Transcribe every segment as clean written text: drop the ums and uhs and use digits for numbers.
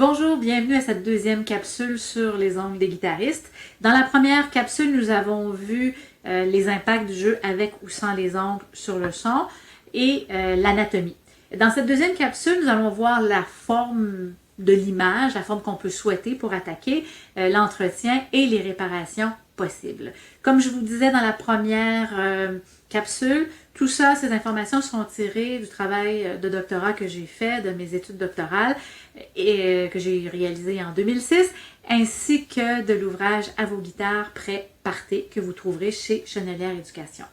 Bonjour, bienvenue à cette deuxième capsule sur les ongles des guitaristes. Dans la première capsule, nous avons vu les impacts du jeu avec ou sans les ongles sur le son et l'anatomie. Dans cette deuxième capsule, nous allons voir la forme de l'image, la forme qu'on peut souhaiter pour attaquer, l'entretien et les réparations possibles. Comme je vous disais dans la première capsule, tout ça, ces informations sont tirées du travail de doctorat que j'ai fait, de mes études doctorales et que j'ai réalisé en 2006, ainsi que de l'ouvrage À vos guitares, prêt, partez, que vous trouverez chez Chenelière Éducation.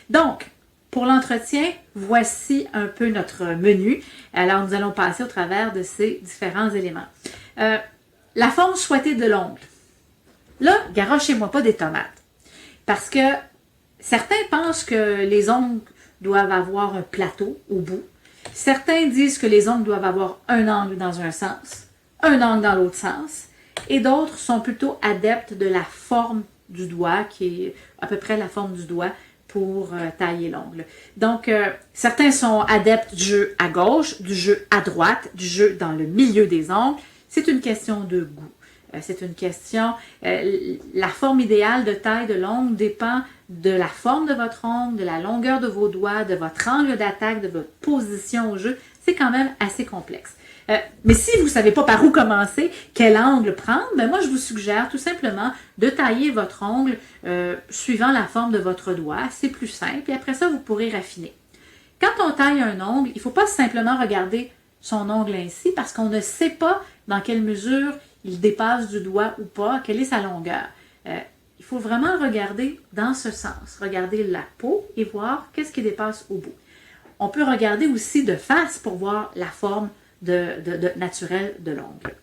Donc, pour l'entretien, voici un peu notre menu. Alors, nous allons passer au travers de ces différents éléments. La forme souhaitée de l'ongle. Là, garochez-moi pas des tomates. Parce que certains pensent que les ongles doivent avoir un plateau au bout. Certains disent que les ongles doivent avoir un angle dans un sens, un angle dans l'autre sens. Et d'autres sont plutôt adeptes de la forme du doigt, qui est à peu près la forme du doigt pour tailler l'ongle. Donc, certains sont adeptes du jeu à gauche, du jeu à droite, du jeu dans le milieu des ongles. C'est une question de goût. C'est une question, la forme idéale de taille de l'ongle dépend de la forme de votre ongle, de la longueur de vos doigts, de votre angle d'attaque, de votre position au jeu. C'est quand même assez complexe. Mais si vous ne savez pas par où commencer, quel angle prendre, ben moi je vous suggère tout simplement de tailler votre ongle suivant la forme de votre doigt. C'est plus simple et après ça, vous pourrez raffiner. Quand on taille un ongle, il ne faut pas simplement regarder son ongle ainsi parce qu'on ne sait pas dans quelle mesure il dépasse du doigt ou pas, quelle est sa longueur. Il faut vraiment regarder dans ce sens, regarder la peau et voir qu'est-ce qui dépasse au bout. On peut regarder aussi de face pour voir la forme naturelle de l'ongle.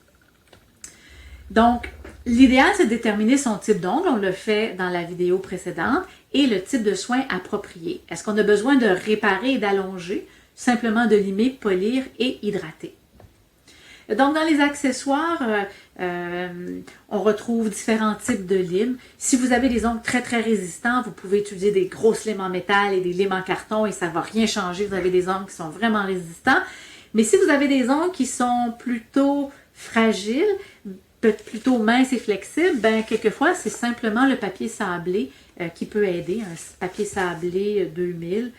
Donc, l'idéal, c'est de déterminer son type d'ongle. On le fait dans la vidéo précédente et le type de soin approprié. Est-ce qu'on a besoin de réparer et d'allonger, simplement de limer, polir et hydrater? Donc, dans les accessoires, on retrouve différents types de limes. Si vous avez des ongles très, très résistants, vous pouvez utiliser des grosses limes en métal et des limes en carton et ça ne va rien changer. Vous avez des ongles qui sont vraiment résistants. Mais si vous avez des ongles qui sont plutôt fragiles, plutôt minces et flexibles, ben quelquefois, c'est simplement le papier sablé qui peut aider. Un papier sablé 2000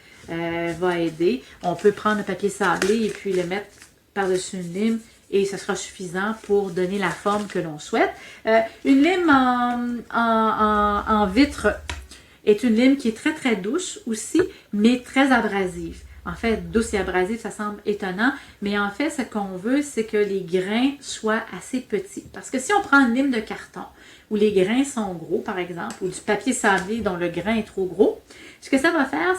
va aider. On peut prendre un papier sablé et puis le mettre par-dessus une lime et ce sera suffisant pour donner la forme que l'on souhaite. Une lime en vitre est une lime qui est très, très douce aussi, mais très abrasive. En fait, douce et abrasive, ça semble étonnant, mais en fait, ce qu'on veut, c'est que les grains soient assez petits. Parce que si on prend une lime de carton, où les grains sont gros, par exemple, ou du papier sablé dont le grain est trop gros, ce que ça va faire,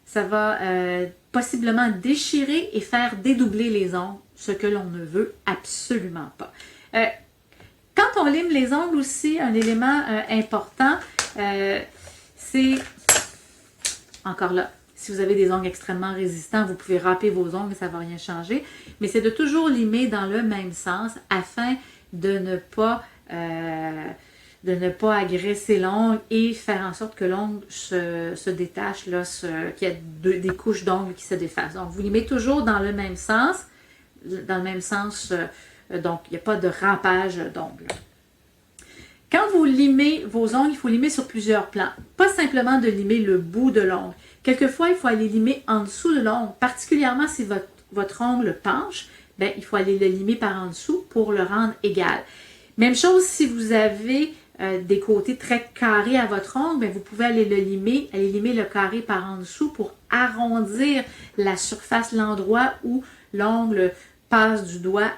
ça va possiblement déchirer et faire dédoubler les ongles, ce que l'on ne veut absolument pas. Quand on lime les ongles aussi, un élément important, c'est, encore là, si vous avez des ongles extrêmement résistants, vous pouvez râper vos ongles, ça ne va rien changer, mais c'est de toujours limer dans le même sens afin de ne pas agresser l'ongle et faire en sorte que l'ongle se détache, qu'il y a des couches d'ongles qui se défacent. Donc, vous limez toujours dans le même sens, donc il n'y a pas de râpage d'ongles. Quand vous limez vos ongles, il faut limer sur plusieurs plans. Pas simplement de limer le bout de l'ongle. Quelquefois, il faut aller limer en dessous de l'ongle, particulièrement si votre ongle penche, ben, il faut aller le limer par en dessous pour le rendre égal. Même chose si vous avez des côtés très carrés à votre ongle, bien, vous pouvez aller limer le carré par en dessous pour arrondir la surface, l'endroit où l'ongle passe du doigt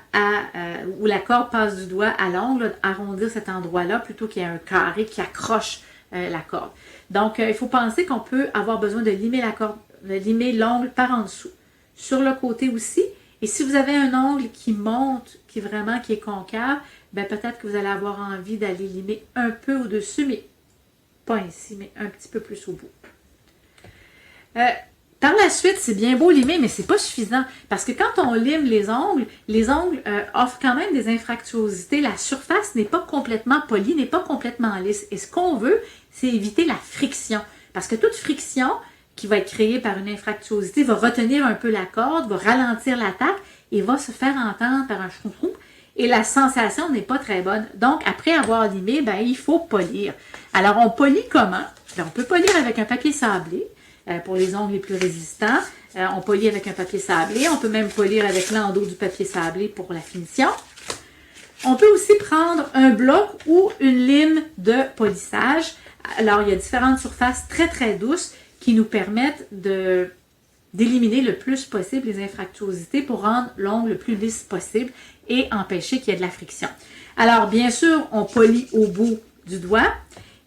où la corde passe du doigt à l'ongle, arrondir cet endroit-là plutôt qu'il y ait un carré qui accroche la corde. Donc, il faut penser qu'on peut avoir besoin de limer l'ongle par en dessous. Sur le côté aussi. Et si vous avez un ongle qui monte, qui est concave, ben peut-être que vous allez avoir envie d'aller limer un peu au-dessus, mais pas ici, mais un petit peu plus au bout. Par la suite, c'est bien beau limer, mais c'est pas suffisant. Parce que quand on lime les ongles offrent quand même des infractuosités. La surface n'est pas complètement polie, n'est pas complètement lisse. Et ce qu'on veut, c'est éviter la friction. Parce que toute friction qui va être créée par une infractuosité va retenir un peu la corde, va ralentir l'attaque il va se faire entendre par un chou-chou et la sensation n'est pas très bonne. Donc, après avoir limé, ben, il faut polir. Alors, on polit comment? Ben, on peut polir avec un papier sablé pour les ongles les plus résistants. On polit avec un papier sablé. On peut même polir avec l'endos du papier sablé pour la finition. On peut aussi prendre un bloc ou une lime de polissage. Alors, il y a différentes surfaces très, très douces qui nous permettent d'éliminer le plus possible les infractuosités pour rendre l'ongle le plus lisse possible et empêcher qu'il y ait de la friction. Alors, bien sûr, on polit au bout du doigt,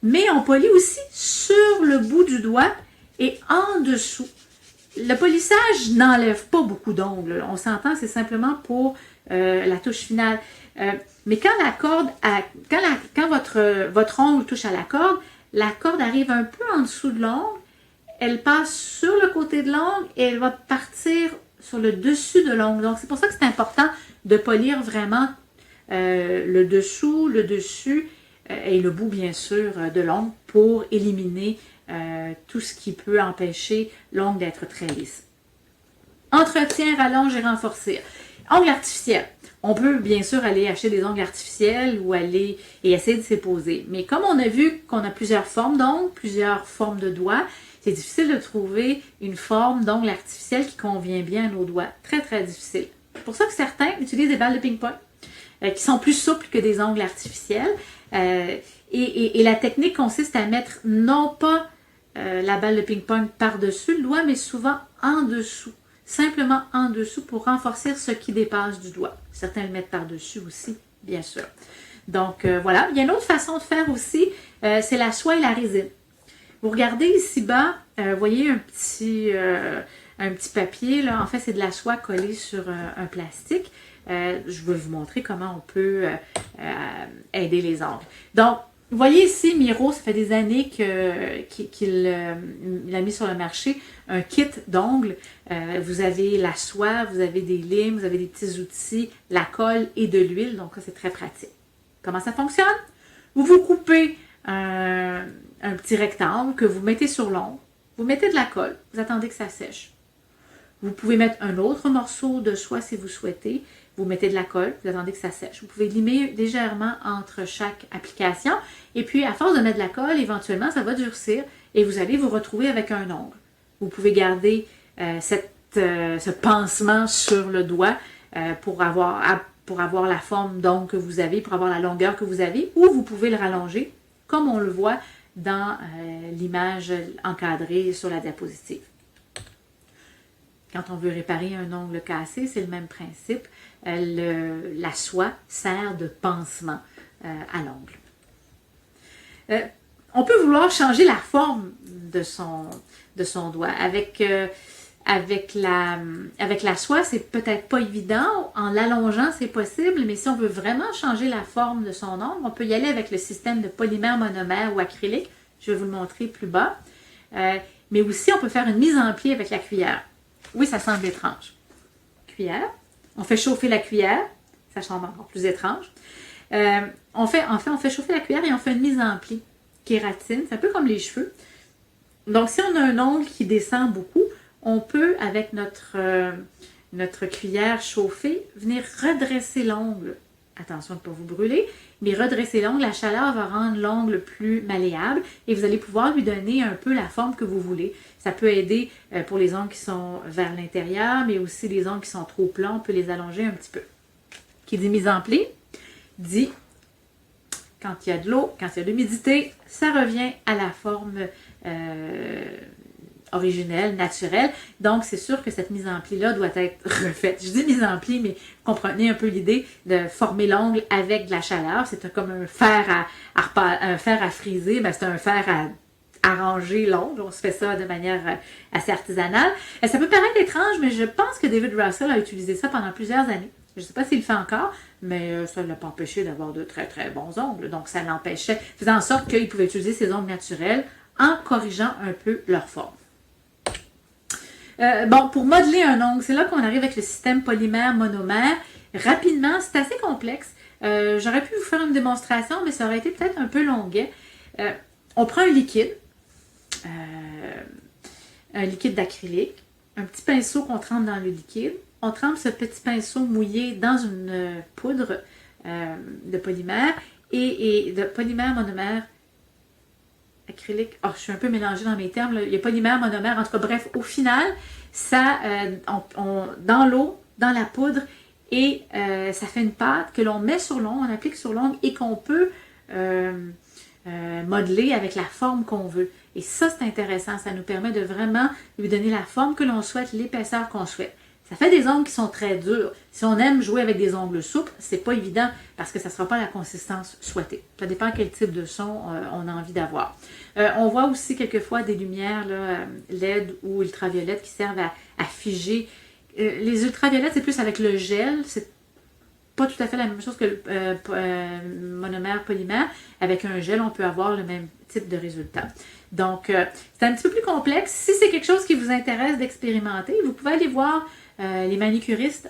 mais on polit aussi sur le bout du doigt et en dessous. Le polissage n'enlève pas beaucoup d'ongles. On s'entend, c'est simplement pour la touche finale. Mais quand la corde, quand votre ongle touche à la corde arrive un peu en dessous de l'ongle, elle passe sur le côté de l'ongle et elle va partir sur le dessus de l'ongle. Donc, c'est pour ça que c'est important de polir vraiment le dessous, le dessus et le bout, bien sûr, de l'ongle pour éliminer tout ce qui peut empêcher l'ongle d'être très lisse. Entretien, rallonge et renforcer. Ongles artificiels. On peut bien sûr aller acheter des ongles artificiels ou aller et essayer de s'y poser. Mais comme on a vu qu'on a plusieurs formes d'ongles, plusieurs formes de doigts, c'est difficile de trouver une forme d'ongle artificielle qui convient bien à nos doigts. Très, très difficile. C'est pour ça que certains utilisent des balles de ping-pong qui sont plus souples que des ongles artificiels. Et la technique consiste à mettre non pas la balle de ping-pong par-dessus le doigt, mais souvent en dessous. Simplement en dessous pour renforcer ce qui dépasse du doigt. Certains le mettent par-dessus aussi, bien sûr. Donc, voilà. Il y a une autre façon de faire aussi, c'est la soie et la résine. Vous regardez ici bas, vous voyez un petit papier, là. En fait, c'est de la soie collée sur un plastique. Je vais vous montrer comment on peut aider les ongles. Donc, vous voyez ici, Miro, ça fait des années qu'il a mis sur le marché un kit d'ongles. Vous avez la soie, vous avez des limes, vous avez des petits outils, la colle et de l'huile. Donc, ça, c'est très pratique. Comment ça fonctionne? Vous coupez un petit rectangle que vous mettez sur l'ongle. Vous mettez de la colle. Vous attendez que ça sèche. Vous pouvez mettre un autre morceau de soie si vous souhaitez. Vous mettez de la colle, vous attendez que ça sèche. Vous pouvez limer légèrement entre chaque application. Et puis, à force de mettre de la colle, éventuellement, ça va durcir et vous allez vous retrouver avec un ongle. Vous pouvez garder ce pansement sur le doigt pour avoir la forme d'ongle que vous avez, pour avoir la longueur que vous avez, ou vous pouvez le rallonger, comme on le voit dans l'image encadrée sur la diapositive. Quand on veut réparer un ongle cassé, c'est le même principe. La soie sert de pansement à l'ongle. On peut vouloir changer la forme de son doigt. Avec la soie, c'est peut-être pas évident. En l'allongeant, c'est possible, mais si on veut vraiment changer la forme de son ongle, on peut y aller avec le système de polymère monomère ou acrylique. Je vais vous le montrer plus bas. Mais aussi, on peut faire une mise en pli avec la cuillère. Oui, ça semble étrange. Cuillère. On fait chauffer la cuillère. Ça semble encore plus étrange. On fait chauffer la cuillère et on fait une mise en pli. Kératine, c'est un peu comme les cheveux. Donc, si on a un ongle qui descend beaucoup, on peut, avec notre cuillère chauffée, venir redresser l'ongle. Attention de ne pas vous brûler, mais redresser l'ongle, la chaleur va rendre l'ongle plus malléable et vous allez pouvoir lui donner un peu la forme que vous voulez. Ça peut aider pour les ongles qui sont vers l'intérieur, mais aussi les ongles qui sont trop plats, on peut les allonger un petit peu. Qui dit mise en pli, dit quand il y a de l'eau, quand il y a de l'humidité, ça revient à la forme originelle, naturelle. Donc, c'est sûr que cette mise en pli-là doit être refaite. Je dis mise en pli, mais comprenez un peu l'idée de former l'ongle avec de la chaleur. C'est comme un fer à friser, mais c'est un fer à arranger l'ongle. On se fait ça de manière assez artisanale. Ça peut paraître étrange, mais je pense que David Russell a utilisé ça pendant plusieurs années. Je ne sais pas s'il le fait encore, mais ça ne l'a pas empêché d'avoir de très, très bons ongles. Donc, ça l'empêchait, faisant en sorte qu'il pouvait utiliser ses ongles naturels en corrigeant un peu leur forme. Pour modeler un ongle, c'est là qu'on arrive avec le système polymère monomère. Rapidement, c'est assez complexe. J'aurais pu vous faire une démonstration, mais ça aurait été peut-être un peu longuet. On prend un liquide d'acrylique, un petit pinceau qu'on trempe dans le liquide. on trempe ce petit pinceau mouillé dans une poudre de polymère et de polymère monomère acrylique. Oh, je suis un peu mélangée dans mes termes. Là. Il y a polymère, monomère, en tout cas, bref, au final, ça, dans l'eau, dans la poudre, et ça fait une pâte que l'on met sur l'ongle, on applique sur l'ongle et qu'on peut modeler avec la forme qu'on veut. Et ça, c'est intéressant. Ça nous permet de vraiment lui donner la forme que l'on souhaite, l'épaisseur qu'on souhaite. Ça fait des ongles qui sont très durs. Si on aime jouer avec des ongles souples, c'est pas évident parce que ça ne sera pas la consistance souhaitée. Ça dépend quel type de son on a envie d'avoir. On voit aussi quelquefois des lumières là, LED ou ultraviolettes qui servent à figer. Les ultraviolettes, c'est plus avec le gel. C'est pas tout à fait la même chose que le monomère polymère. Avec un gel, on peut avoir le même type de résultat. Donc, c'est un petit peu plus complexe. Si c'est quelque chose qui vous intéresse d'expérimenter, vous pouvez aller voir les manucuristes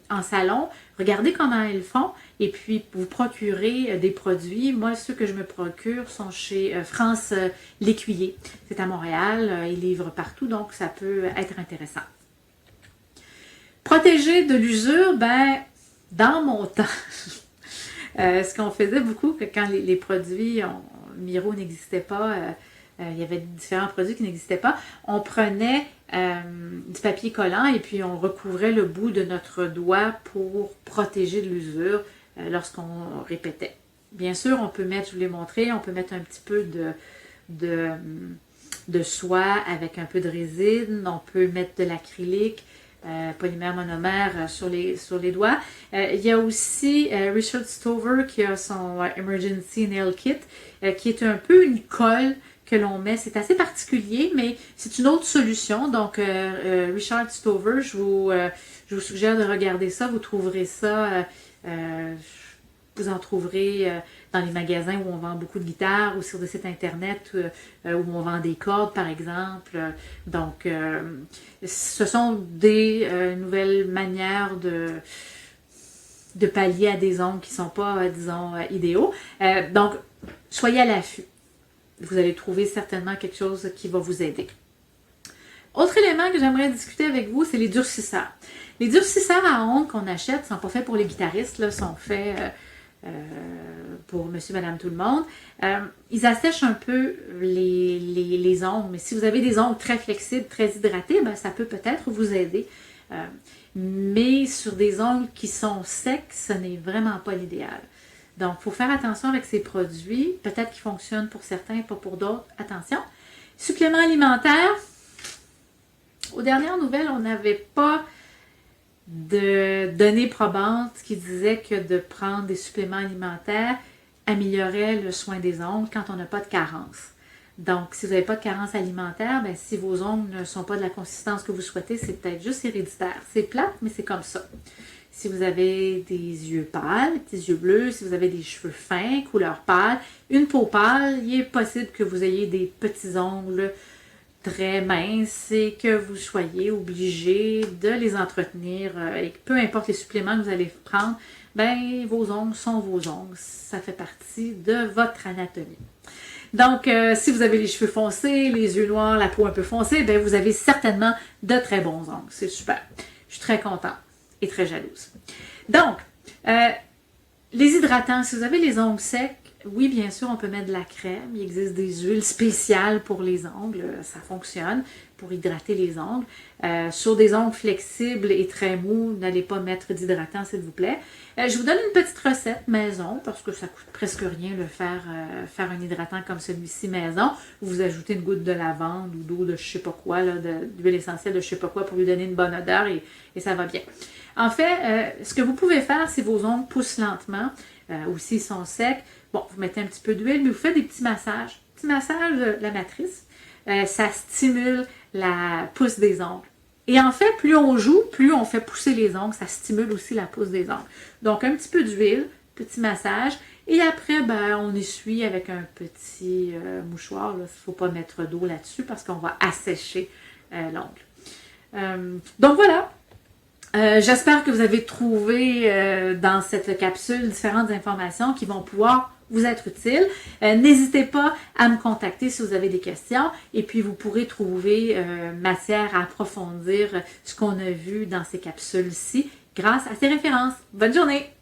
en salon, regardez comment ils font et puis vous procurer des produits. Moi, ceux que je me procure sont chez France L'Écuyer. C'est à Montréal, ils livrent partout, donc ça peut être intéressant. Protéger de l'usure, ben, dans mon temps, ce qu'on faisait beaucoup, que quand les produits Miro n'existait pas, il y avait différents produits qui n'existaient pas, on prenait du papier collant et puis on recouvrait le bout de notre doigt pour protéger de l'usure lorsqu'on répétait. Bien sûr, on peut mettre, je vous l'ai montré, on peut mettre un petit peu de soie avec un peu de résine, on peut mettre de l'acrylique, polymère monomère sur les doigts. Il y a aussi Richard Stover qui a son Emergency Nail Kit qui est un peu une colle que l'on met. C'est assez particulier, mais c'est une autre solution. Donc, Richard Stover, je vous suggère de regarder ça. Vous trouverez ça, vous en trouverez dans les magasins où on vend beaucoup de guitares ou sur des sites internet où on vend des cordes, par exemple. Donc, ce sont des nouvelles manières de pallier à des ongles qui ne sont pas, disons, idéaux. Donc, soyez à l'affût. Vous allez trouver certainement quelque chose qui va vous aider. Autre élément que j'aimerais discuter avec vous, c'est les durcisseurs. Les durcisseurs à ongles qu'on achète ne sont pas faits pour les guitaristes, là, sont faits pour monsieur, madame, tout le monde. Ils assèchent un peu les ongles, mais si vous avez des ongles très flexibles, très hydratés, ben, ça peut peut-être vous aider. Mais sur des ongles qui sont secs, ce n'est vraiment pas l'idéal. Donc, il faut faire attention avec ces produits. Peut-être qu'ils fonctionnent pour certains, pas pour d'autres. Attention. Suppléments alimentaires. Aux dernières nouvelles, on n'avait pas de données probantes qui disaient que de prendre des suppléments alimentaires améliorait le soin des ongles quand on n'a pas de carence. Donc, si vous n'avez pas de carence alimentaire, ben, si vos ongles ne sont pas de la consistance que vous souhaitez, c'est peut-être juste héréditaire. C'est plate, mais c'est comme ça. Si vous avez des yeux pâles, des petits yeux bleus, si vous avez des cheveux fins, couleur pâle, une peau pâle, il est possible que vous ayez des petits ongles très minces et que vous soyez obligé de les entretenir. Et peu importe les suppléments que vous allez prendre, ben, vos ongles sont vos ongles. Ça fait partie de votre anatomie. Donc, si vous avez les cheveux foncés, les yeux noirs, la peau un peu foncée, ben, vous avez certainement de très bons ongles. C'est super. Je suis très contente et très jalouse. Donc, les hydratants, si vous avez les ongles secs, oui, bien sûr, on peut mettre de la crème. Il existe des huiles spéciales pour les ongles. Ça fonctionne pour hydrater les ongles. Sur des ongles flexibles et très mous, n'allez pas mettre d'hydratant, s'il vous plaît. Je vous donne une petite recette maison, parce que ça coûte presque rien de faire un hydratant comme celui-ci maison. Vous ajoutez une goutte de lavande ou d'eau de je sais pas quoi, d'huile essentielle de je sais pas quoi pour lui donner une bonne odeur et ça va bien. En fait, ce que vous pouvez faire si vos ongles poussent lentement ou s'ils sont secs, bon, vous mettez un petit peu d'huile, mais vous faites des petits massages. Petit massage de la matrice, ça stimule la pousse des ongles. Et en fait, plus on joue, plus on fait pousser les ongles, ça stimule aussi la pousse des ongles. Donc, un petit peu d'huile, petit massage, et après, ben, on essuie avec un petit mouchoir. Il ne faut pas mettre d'eau là-dessus parce qu'on va assécher l'ongle. Donc, voilà. J'espère que vous avez trouvé dans cette capsule différentes informations qui vont pouvoir vous être utile. N'hésitez pas à me contacter si vous avez des questions et puis vous pourrez trouver matière à approfondir ce qu'on a vu dans ces capsules-ci grâce à ces références. Bonne journée!